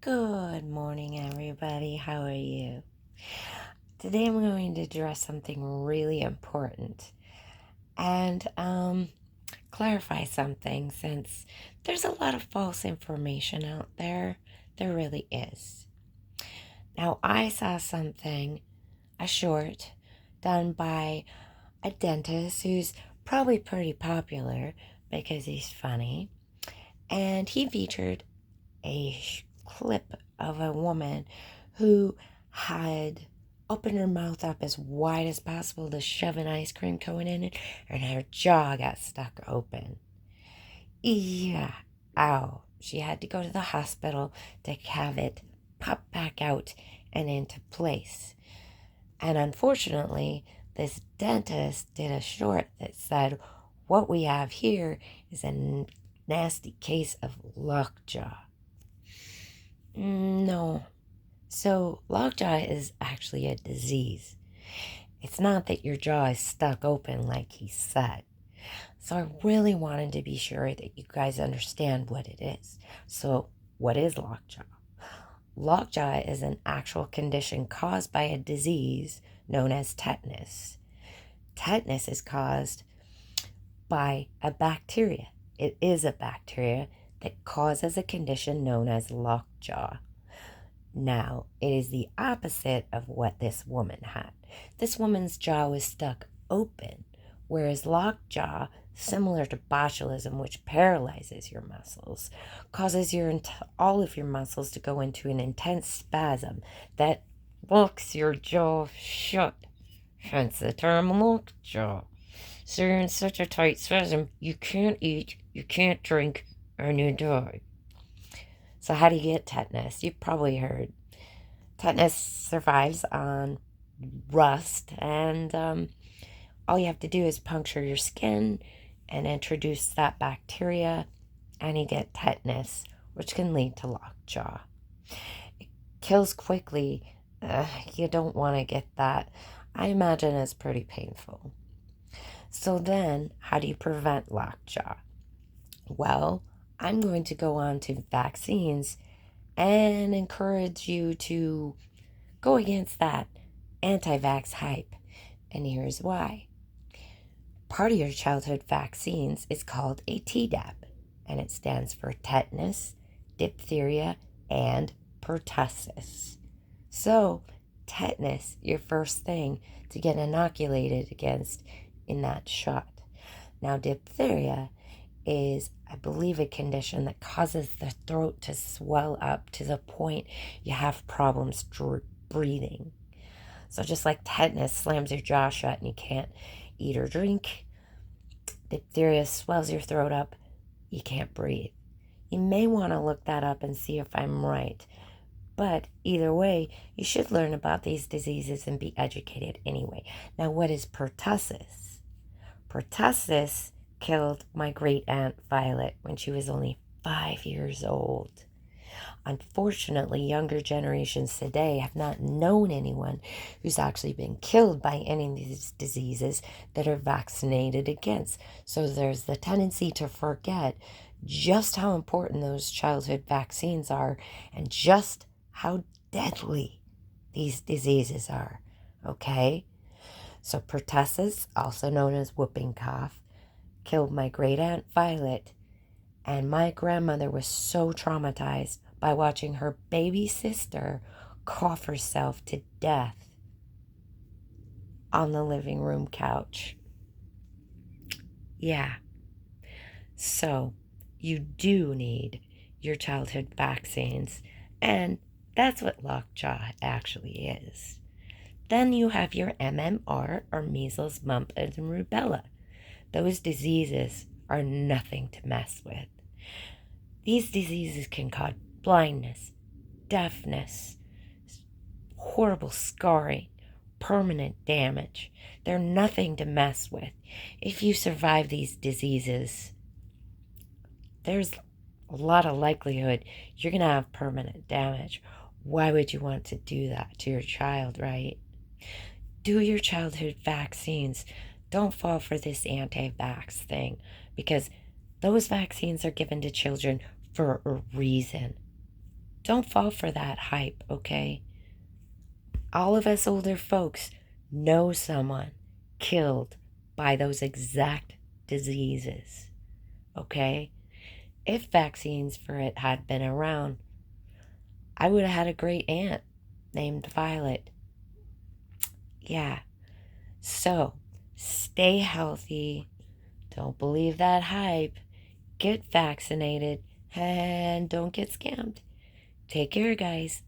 Good morning, everybody. How are you? Today I'm going to address something really important and clarify something since there's a lot of false information out there. There really is. Now, I saw something, a short, done by a dentist who's probably pretty popular because he's funny, and he featured a clip of a woman who had opened her mouth up as wide as possible to shove an ice cream cone in it, and her jaw got stuck open. Yeah, ow. She had to go to the hospital to have it pop back out and into place. And unfortunately, this dentist did a short that said, what we have here is a nasty case of lockjaw. No. So, lockjaw is actually a disease. It's not that your jaw is stuck open like he said. So, I really wanted to be sure that you guys understand what it is. So, what is lockjaw? Lockjaw is an actual condition caused by a disease known as tetanus. Tetanus is caused by a bacteria. It is a bacteria that causes a condition known as lockjaw. Now, it is the opposite of what this woman had. This woman's jaw was stuck open, whereas lockjaw, similar to botulism, which paralyzes your muscles, causes all of your muscles to go into an intense spasm that locks your jaw shut. Hence the term lockjaw. So you're in such a tight spasm, you can't eat, you can't drink, and you die. So how do you get tetanus? You've probably heard. Tetanus survives on rust, and all you have to do is puncture your skin and introduce that bacteria, and you get tetanus, which can lead to lockjaw. It kills quickly. You don't want to get that. I imagine it's pretty painful. So then, how do you prevent lockjaw? Well, I'm going to go on to vaccines and encourage you to go against that anti-vax hype. And here's why. Part of your childhood vaccines is called a Tdap, and it stands for tetanus, diphtheria, and pertussis. So, tetanus, your first thing to get inoculated against in that shot. Now, diphtheria is, I believe, a condition that causes the throat to swell up to the point you have problems breathing. So just like tetanus slams your jaw shut and you can't eat or drink, diphtheria swells your throat up, you can't breathe. You may want to look that up and see if I'm right. But either way, you should learn about these diseases and be educated anyway. Now, what is pertussis? Pertussis killed my great aunt Violet when she was only 5 years old. Unfortunately, younger generations today have not known anyone who's actually been killed by any of these diseases that are vaccinated against. So there's the tendency to forget just how important those childhood vaccines are and just how deadly these diseases are. Okay? So pertussis, also known as whooping cough, killed my great aunt Violet, and my grandmother was so traumatized by watching her baby sister cough herself to death on the living room couch. Yeah. So, you do need your childhood vaccines, and that's what lockjaw actually is. Then you have your MMR, or measles, mumps, and rubella. Those diseases are nothing to mess with. These diseases can cause blindness, deafness, horrible scarring, permanent damage. They're nothing to mess with. If you survive these diseases, there's a lot of likelihood you're going to have permanent damage. Why would you want to do that to your child, right? Do your childhood vaccines. Don't fall for this anti-vax thing, because those vaccines are given to children for a reason. Don't fall for that hype, okay? All of us older folks know someone killed by those exact diseases, okay? If vaccines for it had been around, I would have had a great aunt named Violet. Yeah. So, stay healthy. Don't believe that hype. Get vaccinated and don't get scammed. Take care, guys.